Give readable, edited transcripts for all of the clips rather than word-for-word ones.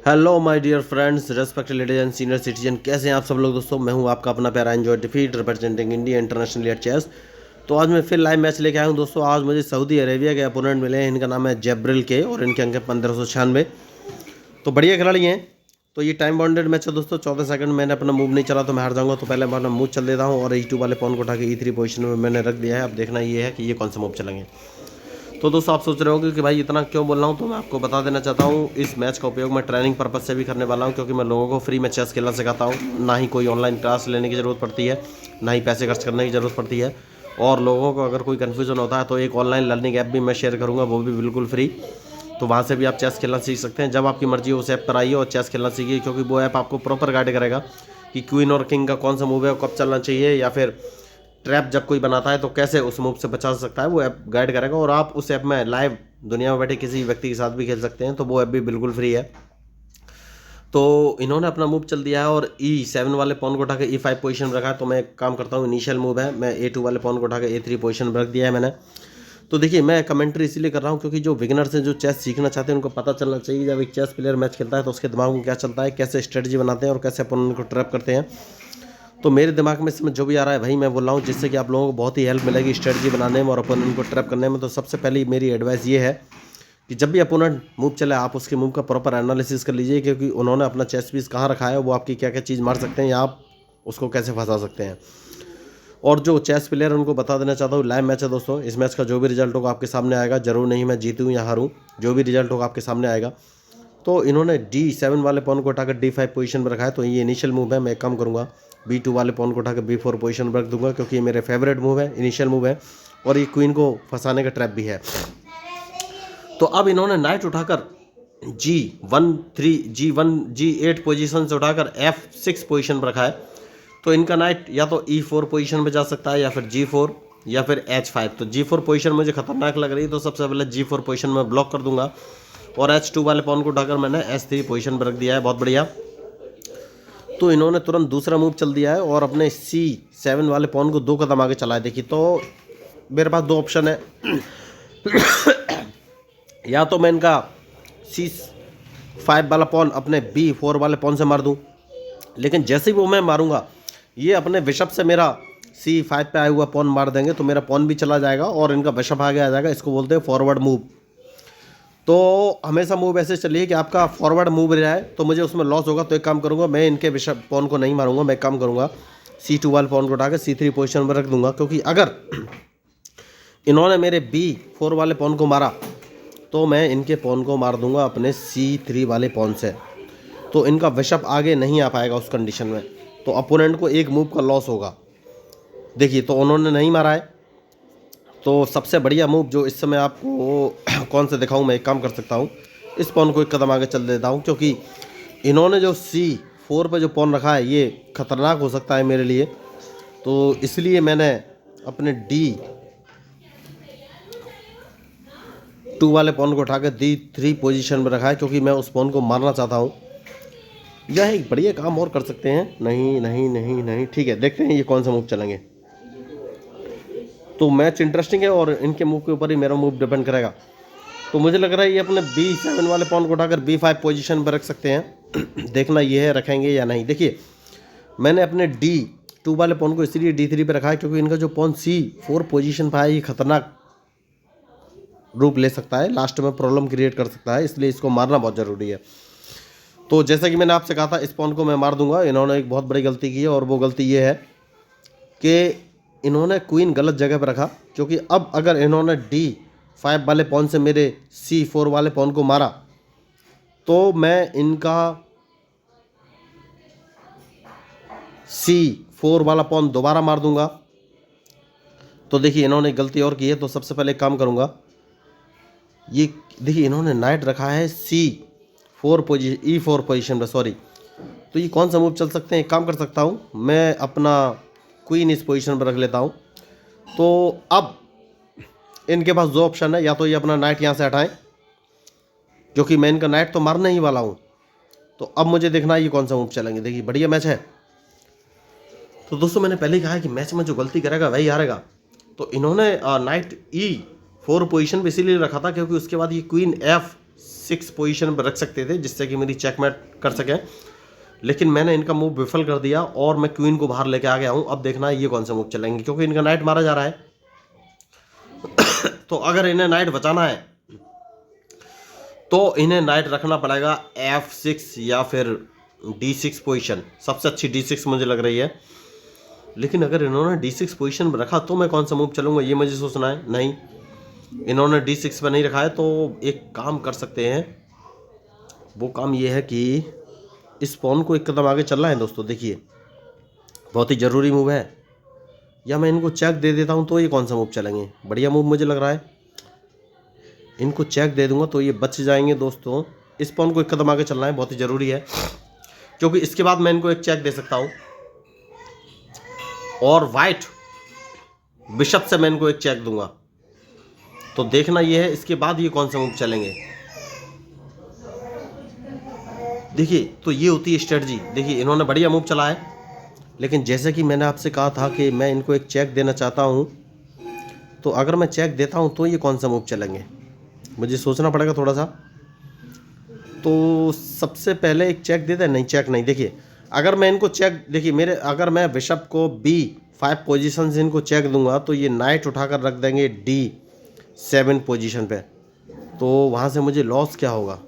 Hello my dear friends, respected ladies and senior citizen, कैसे हैं आप सब लोग दोस्तों। मैं हूं आपका अपना प्यारा enjoy defeat representing India international at chess. तो आज मैं फिर लाइव मैच लेके आया हूं दोस्तों। आज मुझे सऊदी अरेबिया के अपोनेंट मिले हैं। इनका नाम है जब्रिल के और इनके अंक है 1596। तो बढ़िया खिलाड़ी हैं। तो ये टाइम बाउंडेड मैच है दोस्तों। 14 सेकंड मैंने अपना मूव नहीं चला तो मैं हार जाऊंगा। तो पहले मैं अपना मूव चल देता हूँ और E2 वाले पॉन को उठा के E3 पोजीशन में मैंने रख दिया है। अब देखना ये है कि ये कौन सा मूव चलेंगे। तो दोस्तों आप सोच रहे होंगे कि भाई इतना क्यों बोल रहा हूँ, तो मैं आपको बता देना चाहता हूँ इस मैच का उपयोग मैं ट्रेनिंग पर्पज से भी करने वाला हूँ, क्योंकि मैं लोगों को फ्री में चेस खेलना सिखाता हूँ। ना ही कोई ऑनलाइन क्लास लेने की ज़रूरत पड़ती है, ना ही पैसे खर्च करने की ज़रूरत पड़ती है। और लोगों को अगर कोई कन्फ्यूजन होता है तो एक ऑनलाइन लर्निंग ऐप भी मैं शेयर करूँगा, वो भी बिल्कुल फ्री। तो वहाँ से भी आप चेस खेलना सीख सकते हैं। जब आपकी मर्जी हो उस ऐप पर आइए और चेस खेलना सीखिए, क्योंकि वो ऐप आपको प्रॉपर गाइड करेगा कि क्वीन और किंग का कौन सा मूव है, कब चलना चाहिए, या फिर ट्रैप जब कोई बनाता है तो कैसे उस मूव से बचा सकता है, वो ऐप गाइड करेगा। और आप उस ऐप में लाइव दुनिया में बैठे किसी व्यक्ति के साथ भी खेल सकते हैं। तो वो ऐप भी बिल्कुल फ्री है। तो इन्होंने अपना मूव चल दिया है और E7 वाले पॉन को उठा के E5 पोजीशन में रखा है। तो मैं एक काम करता हूँ, इनिशियल मूव है, मैं A2 वाले पॉन को उठा के A3 पोजीशन में रख दिया है मैंने। तो देखिए मैं कमेंट्री इसीलिए कर रहा हूँ क्योंकि जो बिगिनर्स हैं, जो चेस सीखना चाहते हैं, उनको पता चलना चाहिए जब एक चेस प्लेयर मैच खेलता है तो उसके दिमाग में क्या चलता है, कैसे स्ट्रेटजी बनाते हैं और कैसे अपोनेंट को ट्रैप करते हैं। तो मेरे दिमाग में इसमें जो भी आ रहा है भाई मैं बोल रहा हूँ, जिससे कि आप लोगों को बहुत ही हेल्प मिलेगी स्ट्रेटजी बनाने में और अपोनेंट को ट्रैप करने में। तो सबसे पहली मेरी एडवाइस ये है कि जब भी अपोनेंट मूव चले आप उसके मूव का प्रॉपर एनालिसिस कर लीजिए, क्योंकि उन्होंने अपना चेस पीस कहाँ रखा है, वो आपकी क्या क्या चीज़ मार सकते हैं या आप उसको कैसे फंसा सकते हैं। और जो चेस प्लेयर है उनको बता देना चाहता हूँ, लाइव मैच है दोस्तों। इस मैच का जो भी रिजल्ट होगा आपके सामने आएगा। जरूर नहीं मैं जीतूँ या हारूँ, जो भी रिजल्ट होगा आपके सामने आएगा। तो इन्होंने D7 वाले पॉन को उठाकर D5 पोजीशन पर रखा है। तो ये इनिशियल मूव है, मैं एक काम करूँगा B2 वाले पॉन को उठाकर B4 पोजीशन पर रख दूंगा, क्योंकि ये मेरे फेवरेट मूव है, इनिशियल मूव है और ये क्वीन को फंसाने का ट्रैप भी है। तो अब इन्होंने नाइट उठाकर G8 पोजीशन से उठाकर F6 पोजीशन पर रखा है। तो इनका नाइट या तो E4 पोजीशन पे जा सकता है या फिर G4 या फिर H5। तो G4 पोजीशन मुझे खतरनाक लग रही है, तो सबसे पहले G4 पोजीशन में ब्लॉक कर दूंगा और H2 वाले पॉन को उठाकर मैंने H3 पोजीशन पर रख दिया है। बहुत बढ़िया। तो इन्होंने तुरंत दूसरा मूव चल दिया है और अपने C7 वाले पॉन को 2 कदम आगे चलाए। देखिए तो मेरे पास 2 ऑप्शन है या तो मैं इनका C5 वाला पॉन अपने B4 वाले पॉन से मार दूं, लेकिन जैसे ही वो मैं मारूंगा ये अपने बिशप से मेरा C5 पे आया हुआ पॉन मार देंगे, तो मेरा पॉन भी चला जाएगा और इनका बिशप आगे आ जाएगा। इसको बोलते हैं फॉरवर्ड मूव। तो हमेशा मूव ऐसे चलिए कि आपका फॉरवर्ड मूव रहा है तो मुझे उसमें लॉस होगा। तो एक काम करूंगा, मैं इनके बिशप पॉन को नहीं मारूंगा, मैं एक काम करूंगा C2 वाले पॉन को उठाकर C3 पोजीशन में रख दूंगा, क्योंकि अगर इन्होंने मेरे B4 वाले पॉन को मारा तो मैं इनके पॉन को मार दूंगा अपने C3 वाले पॉन से। तो इनका बिशप आगे नहीं आ पाएगा उस कंडीशन में, तो अपोनेंट को एक मूव का लॉस होगा। देखिए तो उन्होंने नहीं मारा है। तो सबसे बढ़िया मूव जो इस समय आपको कौन सा दिखाऊं, मैं एक काम कर सकता हूं, इस पॉन को एक कदम आगे चल देता हूं, क्योंकि इन्होंने जो C4 पे जो पॉन रखा है ये खतरनाक हो सकता है मेरे लिए। तो इसलिए मैंने अपने D2 वाले पॉन को उठाकर D3 पोजीशन में रखा है, क्योंकि मैं उस पॉन को मारना चाहता हूँ। यह एक बढ़िया काम और कर सकते हैं। नहीं नहीं नहीं नहीं, ठीक है, देखते हैं ये कौन सा मूव चलेंगे। तो मैच इंटरेस्टिंग है और इनके मूव के ऊपर ही मेरा मूव डिपेंड करेगा। तो मुझे लग रहा है ये अपने B7 वाले पॉन को उठाकर B5 पोजीशन पर रख सकते हैं। देखना ये है रखेंगे या नहीं। देखिए मैंने अपने D2 वाले पॉन को इसलिए D3 पे रखा है क्योंकि इनका जो पॉन C4 पोजीशन पर है ये खतरनाक रूप ले सकता है, लास्ट में प्रॉब्लम क्रिएट कर सकता है, इसलिए इसको मारना बहुत ज़रूरी है। तो जैसा कि मैंने आपसे कहा था इस पॉन को मैं मार दूंगा। इन्होंने एक बहुत बड़ी गलती की है और वो गलती ये है कि इन्होंने क्वीन गलत जगह पर रखा, क्योंकि अब अगर इन्होंने D5 वाले पॉन से मेरे C4 वाले पॉन को मारा तो मैं इनका C4 वाला पॉन दोबारा मार दूंगा। तो देखिए इन्होंने गलती और की है। तो सबसे पहले एक काम करूंगा, ये देखिए इन्होंने नाइट रखा है E4 पोजीशन पर, सॉरी। तो ये कौन सा मूव चल सकते हैं, एक काम कर सकता हूँ, मैं अपना क्वीन इस पोजीशन पर रख लेता हूँ। तो अब इनके पास 2 ऑप्शन है, या तो ये अपना नाइट यहाँ से हटाएं, क्योंकि मैं इनका नाइट तो मारने ही वाला हूँ। तो अब मुझे देखना है ये कौन सा मूव चलेंगे। देखिए बढ़िया मैच है। तो दोस्तों मैंने पहले ही कहा है कि मैच में जो गलती करेगा वही हारेगा। तो इन्होंने नाइट E4 पोजीशन पे इसीलिए रखा था क्योंकि उसके बाद ये क्वीन D6 पोजीशन पर रख सकते थे जिससे कि मेरी चेकमेट कर सकें, लेकिन मैंने इनका मूव विफल कर दिया और मैं क्वीन को बाहर लेके आ गया हूँ। अब देखना है ये कौन सा मूव चलेंगे, क्योंकि इनका नाइट मारा जा रहा है। तो अगर इन्हें नाइट बचाना है तो इन्हें नाइट रखना पड़ेगा F6 या फिर D6 पोजीशन। सबसे अच्छी D6 मुझे लग रही है, लेकिन अगर इन्होंने D6 पोजीशन में रखा तो मैं कौन सा मूव चलूंगा ये मुझे सोचना है। नहीं, इन्होंने D6 पर नहीं रखा है, तो एक काम कर सकते हैं। वो काम ये है कि इस पॉन को एक कदम आगे चलना है दोस्तों। देखिए बहुत ही ज़रूरी मूव है, या मैं इनको चेक दे देता हूँ तो ये कौन सा मूव चलेंगे। बढ़िया मूव मुझे लग रहा है, इनको चेक दे दूंगा तो ये बच जाएंगे दोस्तों। इस पॉन को एक कदम आगे चलना है, बहुत ही ज़रूरी है, क्योंकि इसके बाद मैं इनको एक चेक दे सकता हूँ और वाइट बिशप से मैं इनको एक चेक दूंगा। तो देखना ये है इसके बाद ये कौन सा मूव चलेंगे। देखिए तो ये होती है स्ट्रेटजी। देखिए इन्होंने बढ़िया मूव चला है, लेकिन जैसे कि मैंने आपसे कहा था कि मैं इनको एक चेक देना चाहता हूँ, तो अगर मैं चेक देता हूँ तो ये कौन सा मूव चलेंगे मुझे सोचना पड़ेगा थोड़ा सा। तो सबसे पहले एक चेक देते हैं। नहीं, चेक नहीं। देखिए अगर मैं इनको चेक, देखिए मेरे, अगर मैं बिशप को B5 पोजीशन से इनको चेक दूंगा तो ये नाइट उठाकर रख देंगे D7 पोजीशन पे, तो वहाँ से मुझे लॉस क्या होगा।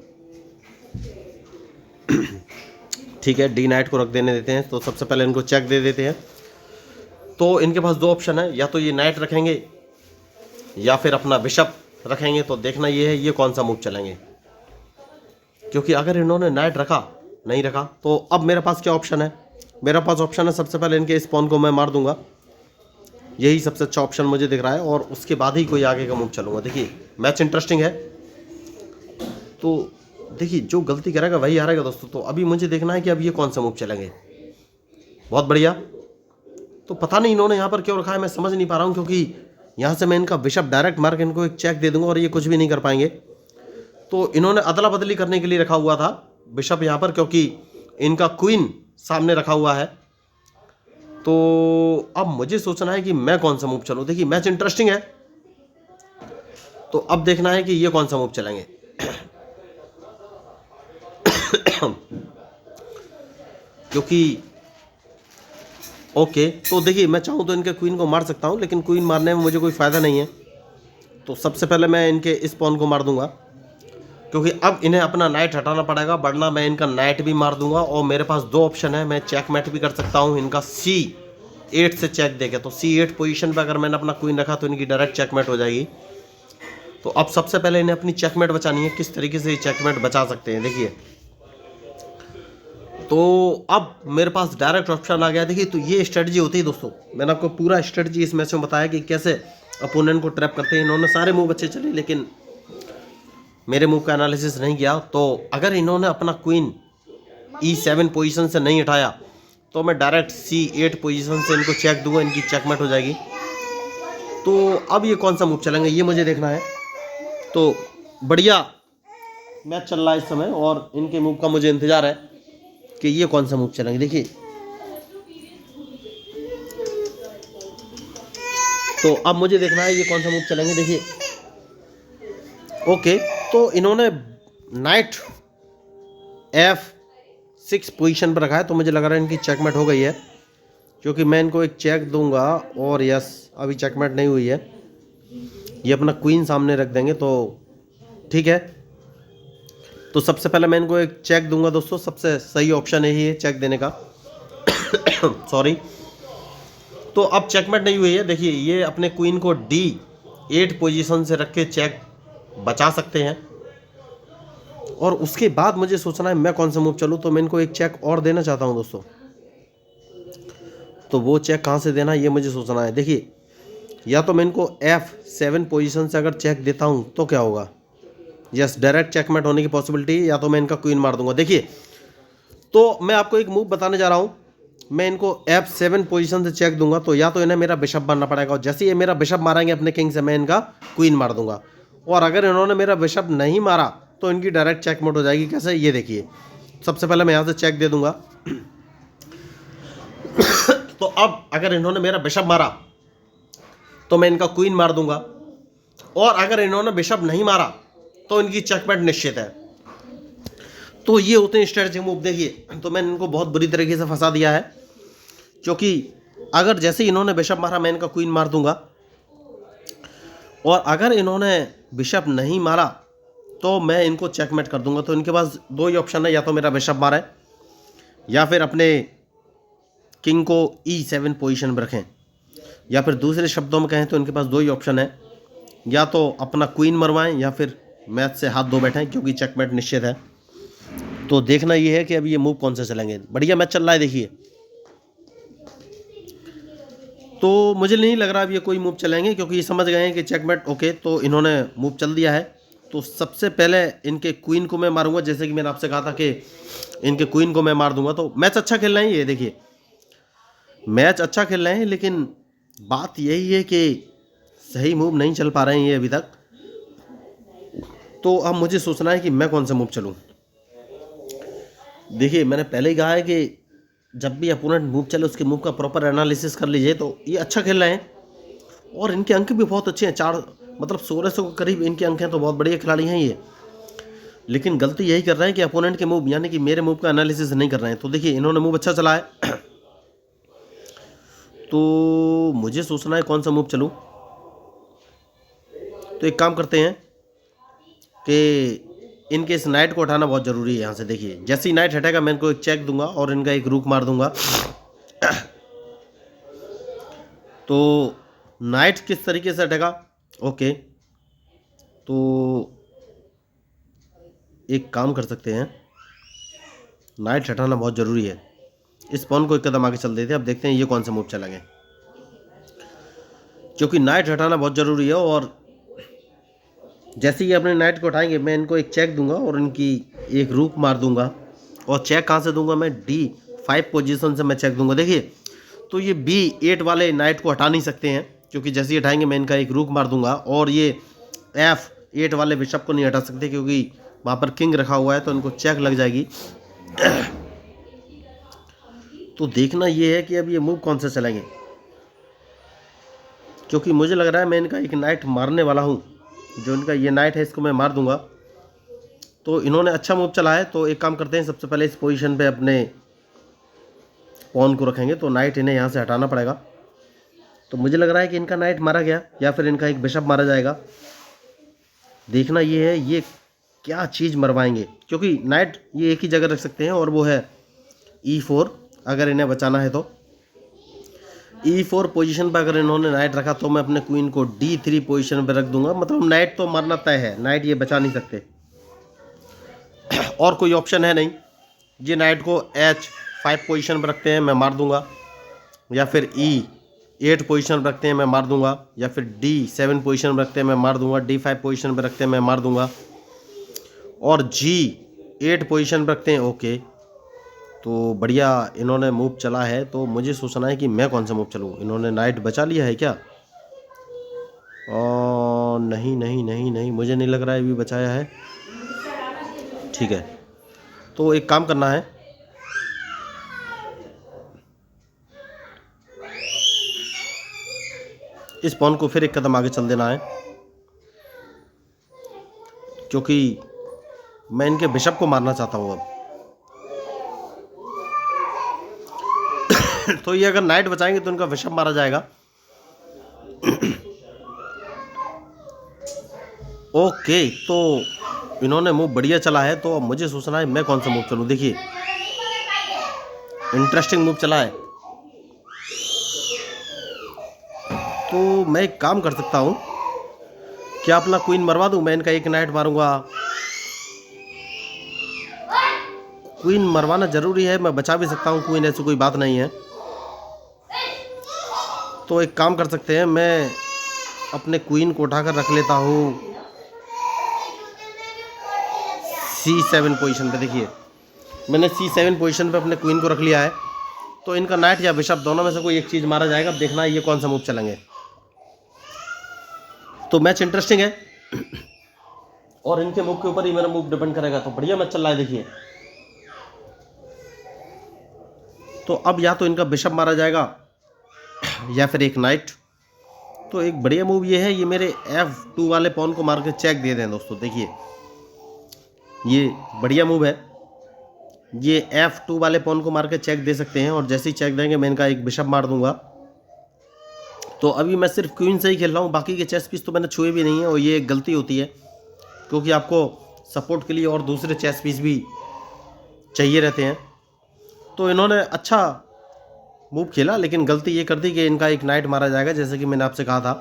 ठीक है, D नाइट को रख देने देते हैं। तो सबसे पहले इनको चेक दे देते हैं। तो इनके पास दो ऑप्शन है, या तो ये नाइट रखेंगे या फिर अपना बिशप रखेंगे। तो देखना ये है ये कौन सा मूव चलेंगे, क्योंकि अगर इन्होंने नाइट रखा, नहीं रखा, तो अब मेरे पास क्या ऑप्शन है। मेरे पास ऑप्शन है सबसे पहले इनके इस पॉन को मैं मार दूंगा, यही सबसे अच्छा ऑप्शन मुझे दिख रहा है, और उसके बाद ही कोई आगे का मूव चलूंगा। देखिए मैच इंटरेस्टिंग है, तो देखिए जो गलती करेगा वही हारेगा दोस्तों। तो अभी मुझे देखना है कि अब ये कौन सा मूव चलेंगे। बहुत बढ़िया। तो पता नहीं इन्होंने यहाँ पर क्यों रखा है, मैं समझ नहीं पा रहा हूँ, क्योंकि यहाँ से मैं इनका बिशप डायरेक्ट मार के इनको एक चेक दे दूंगा और ये कुछ भी नहीं कर पाएंगे। तो इन्होंने अदला बदली करने के लिए रखा हुआ था बिशप यहाँ पर, क्योंकि इनका क्वीन सामने रखा हुआ है। तो अब मुझे सोचना है कि मैं कौन सा मूव चलूँ। देखिए मैच इंटरेस्टिंग है, तो अब देखना है कि ये कौन सा मूव चलेंगे। क्योंकि ओके, तो देखिए मैं चाहूँ तो इनके क्वीन को मार सकता हूँ, लेकिन क्वीन मारने में मुझे कोई फ़ायदा नहीं है। तो सबसे पहले मैं इनके इस पॉन को मार दूंगा, क्योंकि अब इन्हें अपना नाइट हटाना पड़ेगा, वरना मैं इनका नाइट भी मार दूंगा। और मेरे पास दो ऑप्शन है, मैं चेकमेट भी कर सकता हूँ इनका C8 से चेक देके। तो C8 पोजीशन पे अगर मैंने अपना क्वीन रखा तो इनकी डायरेक्ट चेकमेट हो जाएगी। तो अब सबसे पहले इन्हें अपनी चेकमेट बचानी है। किस तरीके से ये चेकमेट बचा सकते हैं, देखिए। तो अब मेरे पास डायरेक्ट ऑप्शन आ गया। देखिए तो ये स्ट्रेटजी होती है दोस्तों, मैंने आपको पूरा स्ट्रेटजी इस मैच में बताया कि कैसे अपोनेंट को ट्रैप करते हैं। इन्होंने सारे मूव अच्छे चले, लेकिन मेरे मूव का एनालिसिस नहीं किया। तो अगर इन्होंने अपना क्वीन E7 पोजीशन से नहीं हटाया तो मैं डायरेक्ट C8 पोजीशन से इनको चेक दूंगा, इनकी चेकमेट हो जाएगी। तो अब ये कौन सा मूव चलेंगे ये मुझे देखना है। तो बढ़िया मैच चल रहा है इस समय, और इनके मूव का मुझे इंतजार है कि ये कौन सा मूव चलेंगे। देखिए तो अब मुझे देखना है ये कौन सा मूव चलेंगे। देखिए ओके, तो इन्होंने नाइट F6 पोजीशन पर रखा है, तो मुझे लग रहा है इनकी चेकमेट हो गई है, क्योंकि मैं इनको एक चेक दूंगा। और यस, अभी चेकमेट नहीं हुई है, ये अपना क्वीन सामने रख देंगे। तो ठीक है, तो सबसे पहले मैं इनको एक चेक दूंगा दोस्तों। सबसे सही ऑप्शन यही है चेक देने का। सॉरी। तो अब चेकमेट नहीं हुई है। देखिए ये अपने क्वीन को D8 पोजीशन से रख के चेक बचा सकते हैं, और उसके बाद मुझे सोचना है मैं कौन सा मूव चलूँ। तो मैं इनको एक चेक और देना चाहता हूँ दोस्तों। तो वो चेक कहाँ से देना ये मुझे सोचना है। देखिए या तो मैं इनको F7 पोजीशन से अगर चेक देता हूँ तो क्या होगा, यस डायरेक्ट चेकमेट होने की पॉसिबिलिटी, या तो मैं इनका क्वीन मार दूंगा। देखिए तो मैं आपको एक मूव बताने जा रहा हूँ। मैं इनको F7 पोजीशन से चेक दूंगा, तो या तो इन्हें मेरा बिशप मारना पड़ेगा, और जैसे ये मेरा बिशप मारेंगे अपने किंग से, मैं इनका क्वीन मार दूंगा। और अगर इन्होंने मेरा बिशप नहीं मारा तो इनकी डायरेक्ट चेकमेट हो जाएगी। कैसे, ये देखिए। सबसे पहले मैं यहाँ से चेक दे दूंगा। तो अब अगर इन्होंने मेरा बिशप मारा तो मैं इनका क्वीन मार दूंगा, और अगर इन्होंने बिशप नहीं मारा तो इनकी चेकमेट निश्चित है। तो ये होते हैं स्ट्रेटजी मूव। देखिए तो मैंने इनको बहुत बुरी तरीके से फंसा दिया है, क्योंकि अगर जैसे ही इन्होंने बिशप मारा मैं इनका क्वीन मार दूंगा, और अगर इन्होंने बिशप नहीं मारा तो मैं इनको चेकमेट कर दूंगा। तो इनके पास दो ही ऑप्शन है, या तो मेरा बिशप मारे या फिर अपने किंग को E7 पोजीशन में रखें, या फिर दूसरे शब्दों में कहें तो इनके पास दो ही ऑप्शन है, या तो अपना क्वीन मरवाएं या फिर मैच से हाथ धो बैठें, क्योंकि चेकमेट निश्चित है। तो देखना ये है कि अब ये मूव कौन से चलेंगे। बढ़िया मैच चल रहा है देखिए, तो मुझे नहीं लग रहा अब ये कोई मूव चलेंगे, क्योंकि ये समझ गए हैं कि चेकमेट ओके। तो इन्होंने मूव चल दिया है। तो सबसे पहले इनके क्वीन को मैं मारूंगा, जैसे कि मैंने आपसे कहा था कि इनके क्वीन को मैं मार दूंगा। तो मैच अच्छा खेल रहे हैं ये, देखिए मैच अच्छा खेल रहे हैं, लेकिन बात यही है कि सही मूव नहीं चल पा रहे हैं ये अभी तक। तो अब मुझे सोचना है कि मैं कौन सा मूव चलूं। देखिए मैंने पहले ही कहा है कि जब भी अपोनेंट मूव चले उसके मूव का प्रॉपर एनालिसिस कर लीजिए। तो ये अच्छा खेल रहे हैं और इनके अंक भी बहुत अच्छे हैं, 1600 के करीब इनके अंक हैं। तो बहुत बढ़िया खिलाड़ी हैं ये, लेकिन गलती यही कर रहे हैं कि अपोनेंट के मूव यानी कि मेरे मूव का एनालिसिस नहीं कर रहे हैं। तो देखिए इन्होंने मूव अच्छा चला है तो मुझे सोचना है कौन सा मूव चलूं। तो एक काम करते हैं कि इनके इस नाइट को हटाना बहुत ज़रूरी है यहाँ से। देखिए जैसे ही नाइट हटेगा मैं इनको एक चेक दूंगा और इनका एक रूक मार दूंगा। तो नाइट किस तरीके से हटेगा, ओके, तो एक काम कर सकते हैं, नाइट हटाना बहुत ज़रूरी है। इस पॉन को एक कदम आगे चल देते हैं। अब देखते हैं ये कौन सा मूव चलेंगे, क्योंकि नाइट हटाना बहुत ज़रूरी है। और जैसे ही अपने नाइट को उठाएंगे मैं इनको एक चेक दूंगा और इनकी एक रूक मार दूंगा। और चेक कहाँ से दूंगा मैं, D5 पोजीशन से मैं चेक दूंगा। देखिए तो ये B8 वाले नाइट को हटा नहीं सकते हैं, क्योंकि जैसे ही हटाएंगे मैं इनका एक रूक मार दूंगा। और ये F8 वाले बिशप को नहीं हटा सकते, क्योंकि वहाँ पर किंग रखा हुआ है, तो इनको चेक लग जाएगी। तो देखना ये है कि अब ये मूव कौन से चलेंगे, क्योंकि मुझे लग रहा है मैं इनका एक नाइट मारने वाला हूँ। जो इनका ये नाइट है इसको मैं मार दूंगा। तो इन्होंने अच्छा मूव चला है। तो एक काम करते हैं, सबसे पहले इस पोजीशन पे अपने पॉन को रखेंगे। तो नाइट इन्हें यहाँ से हटाना पड़ेगा। तो मुझे लग रहा है कि इनका नाइट मारा गया या फिर इनका एक बिशप मारा जाएगा। देखना ये है ये क्या चीज़ मरवाएंगे, क्योंकि नाइट ये एक ही जगह रख सकते हैं और वो है E4। अगर इन्हें बचाना है तो E4 पोजीशन पर अगर इन्होंने नाइट रखा तो मैं अपने क्वीन को D3 पोजीशन पर रख दूंगा। मतलब नाइट तो मारना तय है, नाइट ये बचा नहीं सकते, और कोई ऑप्शन है नहीं। ये नाइट को H5 पोजीशन पर रखते हैं मैं मार दूंगा, या फिर E8 पोजीशन पर रखते हैं मैं मार दूंगा, या फिर D7 पोजीशन पर रखते हैं मैं मार दूंगा, D5 पोजीशन पर रखते हैं मैं मार दूंगा, और G8 पोजीशन पर रखते हैं। ओके, तो बढ़िया इन्होंने मूव चला है। तो मुझे सोचना है कि मैं कौन सा मूव चलूँ। इन्होंने नाइट बचा लिया है क्या? नहीं नहीं नहीं नहीं, मुझे नहीं लग रहा है भी बचाया है। ठीक है, तो एक काम करना है, इस पॉन को फिर एक कदम आगे चल देना है, क्योंकि मैं इनके बिशप को मारना चाहता हूँ अब। तो ये अगर नाइट बचाएंगे तो इनका बिशप मारा जाएगा। ओके, तो इन्होंने मूव बढ़िया चला है। तो अब मुझे सोचना है मैं कौन सा मूव चलूँ। देखिए इंटरेस्टिंग मूव चला है। तो मैं एक काम कर सकता हूँ, क्या अपना क्वीन मरवा दूँ? मैं इनका एक नाइट मारूंगा। क्वीन मरवाना ज़रूरी है, मैं बचा भी सकता हूँ क्वीन, ऐसी कोई बात नहीं है। तो एक काम कर सकते हैं, मैं अपने क्वीन को उठाकर रख लेता हूँ C7 पोजीशन पे। देखिए मैंने C7 पोजीशन पे अपने क्वीन को रख लिया है। तो इनका नाइट या बिशप दोनों में से कोई एक चीज़ मारा जाएगा। अब देखना है ये कौन सा मूव चलेंगे। तो मैच इंटरेस्टिंग है और इनके मूव के ऊपर ही मेरा मूव डिपेंड करेगा। तो बढ़िया मैच चल रहा है देखिए। तो अब या तो इनका बिशप मारा जाएगा या फिर एक नाइट। तो एक बढ़िया मूव ये है, ये मेरे F2 वाले पॉन को मार के चेक दे दें दोस्तों। देखिए ये बढ़िया मूव है। ये F2 वाले पॉन को मार के चेक दे सकते हैं, और जैसे ही चेक देंगे मैं इनका एक बिशप मार दूंगा। तो अभी मैं सिर्फ क्वीन से ही खेल रहा हूँ, बाकी के चेस पीस तो मैंने छुए भी नहीं है, और ये एक गलती होती है क्योंकि आपको सपोर्ट के लिए और दूसरे चेस पीस भी चाहिए रहते हैं। तो इन्होंने अच्छा मूव खेला, लेकिन गलती ये कर दी कि इनका एक नाइट मारा जाएगा, जैसे कि मैंने आपसे कहा था।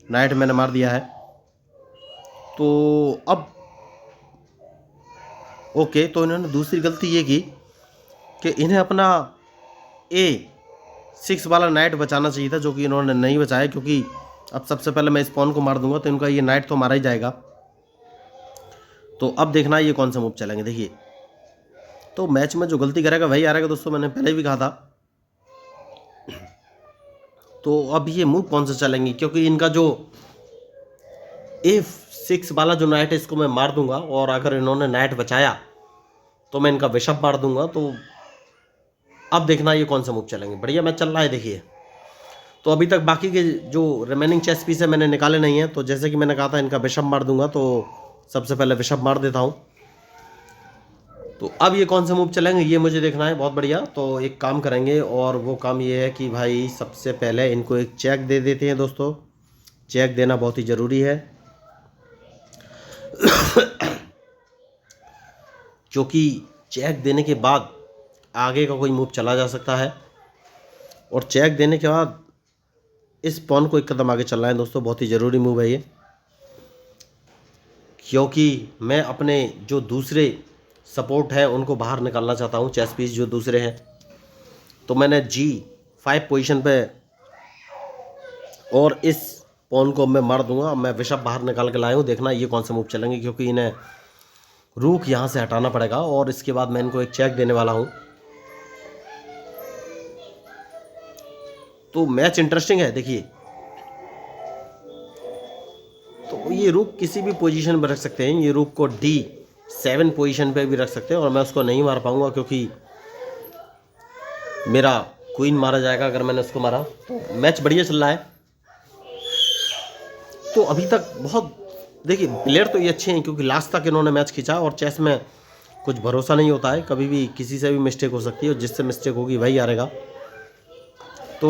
नाइट मैंने मार दिया है। तो अब ओके, तो इन्होंने दूसरी गलती ये की कि इन्हें अपना A6 वाला नाइट बचाना चाहिए था, जो कि इन्होंने नहीं बचाया, क्योंकि अब सबसे पहले मैं इस पॉन को मार दूंगा तो इनका ये नाइट तो मारा ही जाएगा। तो अब देखना ये कौन सा मूव चलेंगे। देखिए, तो मैच में जो गलती करेगा वही आ रहेगा दोस्तों, मैंने पहले भी कहा था। तो अब ये मूव कौन सा चलेंगे, क्योंकि इनका जो A6 वाला जो नाइट है इसको मैं मार दूंगा, और अगर इन्होंने नाइट बचाया तो मैं इनका बिशप मार दूंगा। तो अब देखना ये कौन सा मूव चलेंगे। बढ़िया मैच चल रहा है। देखिए, तो अभी तक बाकी के जो रिमेनिंग चेस पीस है मैंने निकाले नहीं है, तो जैसे कि मैंने कहा था इनका बिशप मार दूंगा, तो सबसे पहले बिशप मार देता हूँ। तो अब ये कौन सा मूव चलेंगे ये मुझे देखना है। बहुत बढ़िया। तो एक काम करेंगे, और वो काम ये है कि भाई सबसे पहले इनको एक चेक दे देते हैं दोस्तों। चेक देना बहुत ही ज़रूरी है क्योंकि चेक देने के बाद आगे का कोई मूव चला जा सकता है, और चेक देने के बाद इस पॉन को एक कदम आगे चलना है दोस्तों। बहुत ही ज़रूरी मूव है ये, क्योंकि मैं अपने जो दूसरे सपोर्ट है उनको बाहर निकालना चाहता हूँ, चेस पीस जो दूसरे हैं। तो मैंने G5 पोजीशन पे, और इस पॉन को मैं मार दूंगा। मैं बिशप बाहर निकाल के लाया हूँ। देखना ये कौन सा मूव चलेंगे, क्योंकि इन्हें रूक यहाँ से हटाना पड़ेगा, और इसके बाद मैं इनको एक चेक देने वाला हूँ। तो मैच इंटरेस्टिंग है। देखिए, तो ये रूक किसी भी पोजीशन पर रख सकते हैं। ये रूक को D7 पोजीशन पे भी रख सकते हैं, और मैं उसको नहीं मार पाऊंगा क्योंकि मेरा क्वीन मारा जाएगा अगर मैंने उसको मारा। तो मैच बढ़िया चल रहा है। तो अभी तक बहुत, देखिए प्लेयर तो ये अच्छे हैं क्योंकि लास्ट तक इन्होंने मैच खींचा, और चेस में कुछ भरोसा नहीं होता है, कभी भी किसी से भी मिस्टेक हो सकती है, और जिससे मिस्टेक होगी वही हारेगा। तो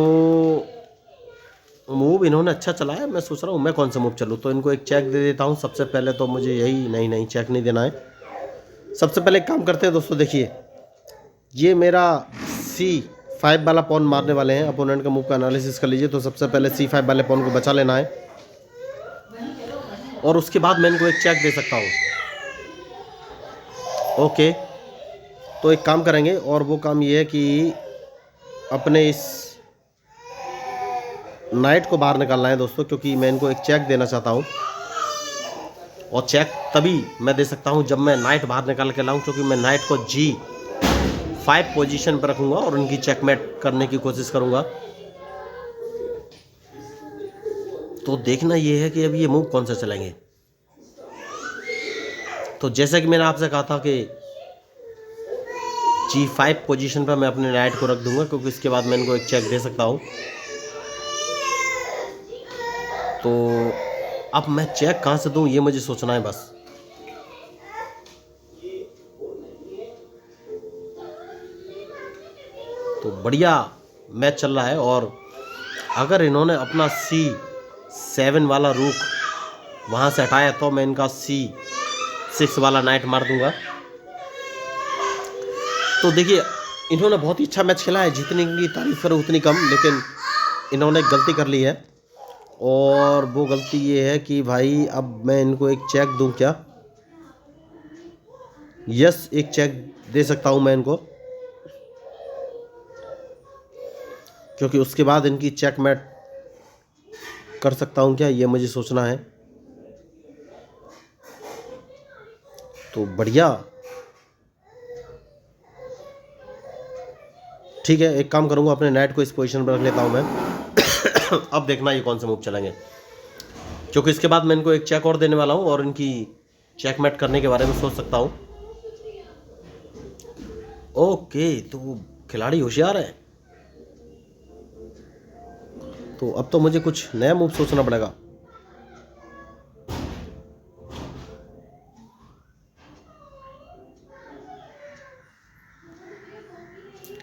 मूव इन्होंने अच्छा चला है। मैं सोच रहा हूँ मैं कौन सा मूव चलूँ, तो इनको एक चेक दे देता हूँ सबसे पहले। तो मुझे यही, नहीं चेक नहीं देना है। सबसे पहले एक काम करते हैं दोस्तों। देखिए, ये मेरा C5 वाला पॉन मारने वाले हैं। अपोनेंट का मूव का एनालिसिस कर लीजिए। तो सबसे पहले C5 वाले पॉन को बचा लेना है, और उसके बाद मैं इनको एक चेक दे सकता हूँ। ओके, तो एक काम करेंगे, और वो काम ये है कि अपने इस नाइट को बाहर निकालना है दोस्तों, क्योंकि मैं इनको एक चेक देना चाहता हूँ। और चेक तभी मैं दे सकता हूँ जब मैं नाइट बाहर निकाल के लाऊं, क्योंकि मैं नाइट को G5 पोजीशन पर रखूंगा और उनकी चेकमेट करने की कोशिश करूंगा। तो देखना ये है कि अब ये मूव कौन सा चलेंगे। तो जैसा कि मैंने आपसे कहा था कि G5 पोजीशन पर मैं अपने नाइट को रख दूंगा, क्योंकि इसके बाद मैं इनको एक चेक दे सकता हूँ। तो अब मैं चेक कहाँ से दूँ ये मुझे सोचना है बस। तो बढ़िया मैच चल रहा है, और अगर इन्होंने अपना C7 वाला रूक वहाँ से हटाया तो मैं इनका C6 वाला नाइट मार दूंगा। तो देखिए, इन्होंने बहुत ही अच्छा मैच खेला है। जितनी की तारीफ करो उतनी कम, लेकिन इन्होंने एक गलती कर ली है, और वो गलती ये है कि भाई अब मैं इनको एक चेक दूं क्या? यस, एक चेक दे सकता हूं मैं इनको, क्योंकि उसके बाद इनकी चेक मैट कर सकता हूं क्या, ये मुझे सोचना है। तो बढ़िया, ठीक है, एक काम करूंगा, अपने नाइट को इस पोजीशन पर रख लेता हूं मैं। अब देखना ये कौन से मूव चलेंगे, क्योंकि इसके बाद मैं इनको एक चेक और देने वाला हूं, और इनकी चेकमेट करने के बारे में सोच सकता हूं। ओके, तो खिलाड़ी होशियार है। तो अब तो मुझे कुछ नया मूव सोचना पड़ेगा।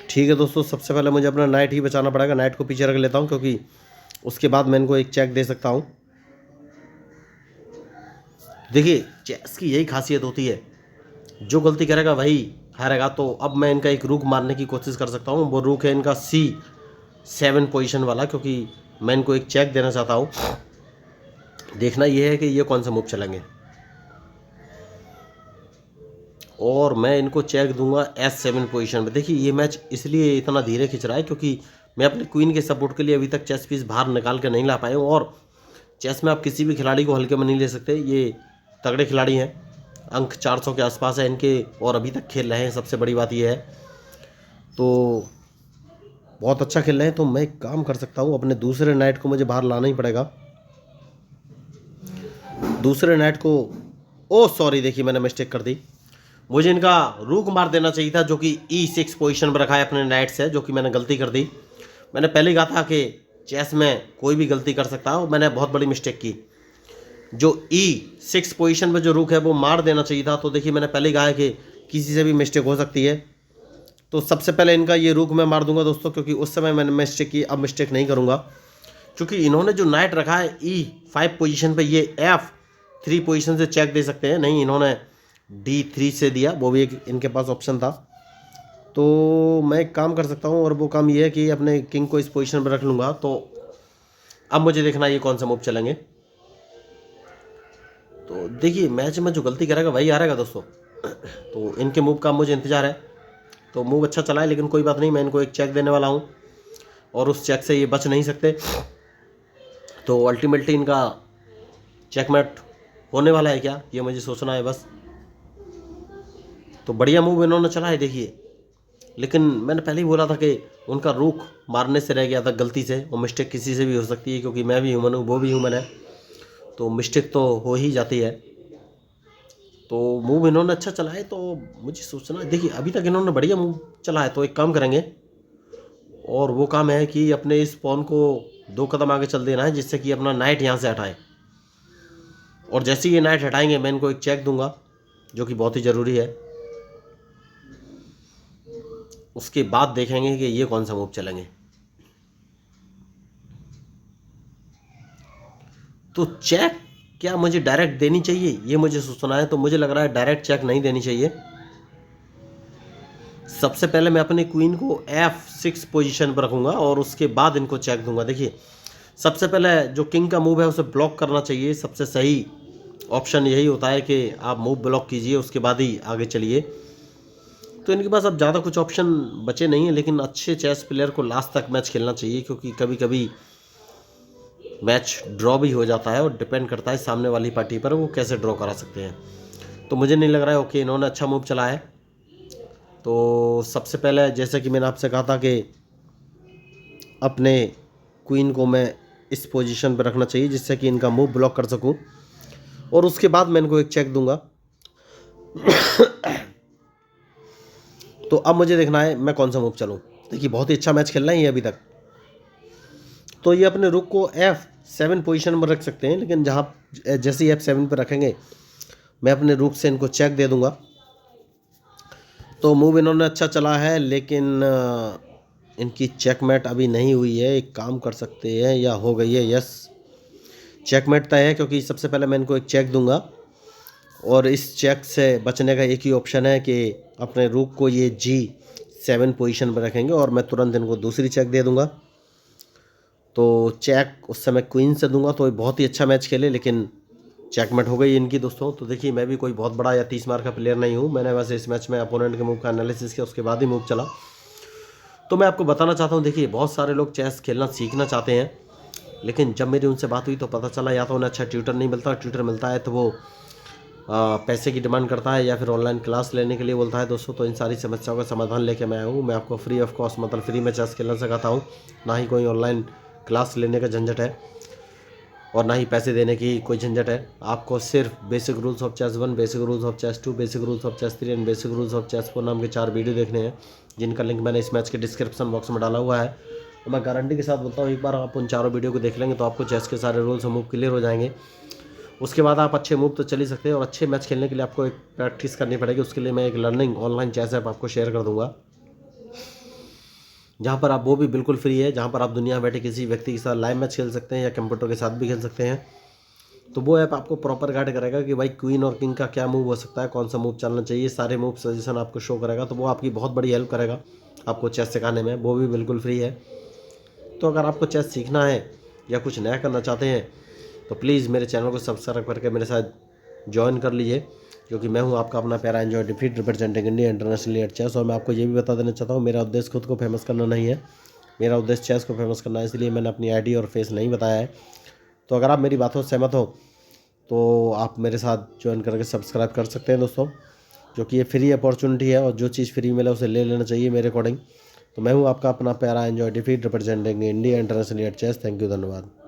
ठीक है दोस्तों, सबसे पहले मुझे अपना नाइट ही बचाना पड़ेगा। नाइट को पीछे रख लेता हूँ क्योंकि उसके बाद मैं इनको एक चेक दे सकता हूँ। देखिए चेस की यही खासियत होती है, जो गलती करेगा वही हारेगा। तो अब मैं इनका एक रुक मारने की कोशिश कर सकता हूँ। वो रुक है इनका C7 पोजीशन वाला, क्योंकि मैं इनको एक चेक देना चाहता हूँ। देखना यह है कि ये कौन सा मूव चलेंगे, और मैं इनको चेक दूंगा S7 पोजीशन में। देखिए ये मैच इसलिए इतना धीरे खिंच रहा है क्योंकि मैं अपने क्वीन के सपोर्ट के लिए अभी तक चेस पीस बाहर निकाल के नहीं ला पाए हूँ। और चेस में आप किसी भी खिलाड़ी को हल्के में नहीं ले सकते, ये तगड़े खिलाड़ी हैं। अंक 400 के आसपास है इनके, और अभी तक खेल रहे हैं। सबसे बड़ी बात यह है, तो बहुत अच्छा खेल रहे हैं। तो मैं एक काम कर सकता हूँ, अपने दूसरे नाइट को मुझे बाहर लाना ही पड़ेगा। दूसरे नाइट को, ओ सॉरी, देखिए मैंने मिस्टेक कर दी। मुझे इनका रूक मार देना चाहिए था, जो कि E6 पोजीशन पर रखा है अपने नाइट से, जो कि मैंने गलती कर दी। मैंने पहले कहा था कि चेस में कोई भी गलती कर सकता है, और मैंने बहुत बड़ी मिस्टेक की। जो E6 पोजीशन पे जो रुक है वो मार देना चाहिए था। तो देखिए मैंने पहले कहा है कि किसी से भी मिस्टेक हो सकती है। तो सबसे पहले इनका ये रुक मैं मार दूंगा दोस्तों, क्योंकि उस समय मैंने मिस्टेक की, अब मिस्टेक नहीं करूंगा। क्योंकि इन्होंने जो नाइट रखा है E5 पोजीशन पे, ये F3 पोजीशन से चेक दे सकते हैं। नहीं, इन्होंने D3 से दिया, वो भी एक इनके पास ऑप्शन था। तो मैं एक काम कर सकता हूँ, और वो काम ये है कि अपने किंग को इस पोजीशन पर रख लूँगा। तो अब मुझे देखना ये कौन सा मूव चलेंगे। तो देखिए मैच में जो गलती करेगा वही हारेगा दोस्तों। तो इनके मूव का मुझे इंतजार है। तो मूव अच्छा चला है, लेकिन कोई बात नहीं, मैं इनको एक चेक देने वाला हूँ, और उस चेक से ये बच नहीं सकते। तो अल्टीमेटली इनका चेकमेट होने वाला है क्या, ये मुझे सोचना है बस। तो बढ़िया मूव इन्होंने चला है देखिए, लेकिन मैंने पहले ही बोला था कि उनका रुख मारने से रह गया था गलती से। और मिस्टेक किसी से भी हो सकती है, क्योंकि मैं भी ह्यूमन हूँ, वो भी ह्यूमन है। तो मिस्टेक तो हो ही जाती है। तो मूव इन्होंने अच्छा चला है, तो मुझे सोचना है। देखिए अभी तक इन्होंने बढ़िया मूव चला है। तो एक काम करेंगे, और वो काम है कि अपने इस पॉन को 2 कदम आगे चल देना है, जिससे कि अपना नाइट यहाँ से हटाएं। और जैसे ही ये नाइट हटाएंगे, मैं इनको एक चेक दूंगा, जो कि बहुत ही ज़रूरी है। उसके बाद देखेंगे कि ये कौन सा मूव चलेंगे। तो चेक क्या मुझे डायरेक्ट देनी चाहिए, ये मुझे सोचना है। तो मुझे लग रहा है डायरेक्ट चेक नहीं देनी चाहिए। सबसे पहले मैं अपने क्वीन को F6 पोजीशन पर रखूंगा, और उसके बाद इनको चेक दूंगा। देखिए सबसे पहले जो किंग का मूव है उसे ब्लॉक करना चाहिए। सबसे सही ऑप्शन यही होता है कि आप मूव ब्लॉक कीजिए, उसके बाद ही आगे चलिए। तो इनके पास अब ज़्यादा कुछ ऑप्शन बचे नहीं है, लेकिन अच्छे चेस प्लेयर को लास्ट तक मैच खेलना चाहिए, क्योंकि कभी कभी मैच ड्रॉ भी हो जाता है, और डिपेंड करता है सामने वाली पार्टी पर वो कैसे ड्रॉ करा सकते हैं। तो मुझे नहीं लग रहा है ओके इन्होंने अच्छा मूव चला है। तो सबसे पहले जैसे कि मैंने आपसे कहा था कि अपने क्वीन को मैं इस पोजीशन पर रखना चाहिए, जिससे कि इनका मूव ब्लॉक कर सकूं, और उसके बाद मैं इनको एक चेक दूंगा। तो अब मुझे देखना है मैं कौन सा मूव चलूं। देखिए बहुत ही अच्छा मैच खेल रहे हैं ये अभी तक। तो ये अपने रुक को F7 पोजीशन पर रख सकते हैं, लेकिन जहाँ जैसे ही F7 पर रखेंगे, मैं अपने रुक से इनको चेक दे दूंगा। तो मूव इन्होंने अच्छा चला है, लेकिन इनकी चेकमेट अभी नहीं हुई है। एक काम कर सकते हैं, या हो गई है, यस चेकमेट तय है, क्योंकि सबसे पहले मैं इनको एक चेक दूंगा, और इस चेक से बचने का एक ही ऑप्शन है कि अपने रुक को ये G7 पोजीशन पर रखेंगे, और मैं तुरंत इनको दूसरी चेक दे दूंगा। तो चेक उस समय क्वीन से दूंगा, तो बहुत ही अच्छा मैच खेले, लेकिन चेकमेट हो गई इनकी दोस्तों। तो देखिए मैं भी कोई बहुत बड़ा या 30 मार का प्लेयर नहीं हूँ। मैंने वैसे इस मैच में अपोनेंट के मूव का एनालिसिस किया, उसके बाद ही मूव चला। तो मैं आपको बताना चाहता हूँ, देखिए बहुत सारे लोग चेस खेलना सीखना चाहते हैं, लेकिन जब मेरी उनसे बात हुई तो पता चला या तो उन्हें अच्छा ट्यूटर नहीं मिलता, ट्यूटर मिलता है तो वो पैसे की डिमांड करता है, या फिर ऑनलाइन क्लास लेने के लिए बोलता है दोस्तों। तो इन सारी समस्याओं का समाधान लेके मैं आया हूँ। मैं आपको फ्री ऑफ कॉस्ट, मतलब फ्री में चेस खेलना सिखाता हूँ। ना ही कोई ऑनलाइन क्लास लेने का झंझट है, और ना ही पैसे देने की कोई झंझट है। आपको सिर्फ basic rules of chess 1, basic rules of chess 2, basic rules of chess 3 and basic rules of chess 4 नाम के 4 वीडियो देखने हैं, जिनका लिंक मैंने इस मैच के डिस्क्रिप्शन बॉक्स में डाला हुआ है। और मैं गारंटी के साथ बोलता हूँ, एक बार आप उन चारों वीडियो को देख लेंगे तो आपको चेस के सारे रूल्स और मूव क्लियर हो जाएंगे। उसके बाद आप अच्छे मूव तो चल ही सकते हैं, और अच्छे मैच खेलने के लिए आपको एक प्रैक्टिस करनी पड़ेगी। उसके लिए मैं एक लर्निंग ऑनलाइन चेस ऐप आपको शेयर कर दूँगा। जहाँ पर आप वो भी बिल्कुल फ्री है, जहाँ पर आप दुनिया में बैठे किसी व्यक्ति के साथ लाइव मैच खेल सकते हैं या कंप्यूटर के साथ भी खेल सकते हैं। तो वो ऐप आपको प्रॉपर गाइड करेगा कि भाई क्वीन और किंग का क्या मूव हो सकता है, कौन सा मूव चलना चाहिए, सारे मूव सजेशन आपको शो करेगा। तो वो आपकी बहुत बड़ी हेल्प करेगा आपको चेस सिखाने में, वो भी बिल्कुल फ्री है। तो अगर आपको चेस सीखना है या कुछ नया करना चाहते हैं तो प्लीज़ मेरे चैनल को सब्सक्राइब करके मेरे साथ ज्वाइन कर लीजिए, क्योंकि मैं हूं आपका अपना प्यारा enjoy defeat representing India internationally at chess. और मैं आपको ये भी बता देना चाहता हूँ, मेरा उद्देश्य खुद को फेमस करना नहीं है, मेरा उद्देश्य चेस को फेमस करना है, इसलिए मैंने अपनी आईडी और फेस नहीं बताया है। तो अगर आप मेरी बातों से सहमत हो तो आप मेरे साथ ज्वाइन करके सब्सक्राइब कर सकते हैं दोस्तों, क्योंकि ये फ्री अपॉर्चुनिटी है और जो चीज़ फ्री मिले उसे ले लेना चाहिए मेरे अकॉर्डिंग। तो मैं हूँ आपका अपना प्यारा enjoy defeat representing India internationally at chess. Thank you, धन्यवाद।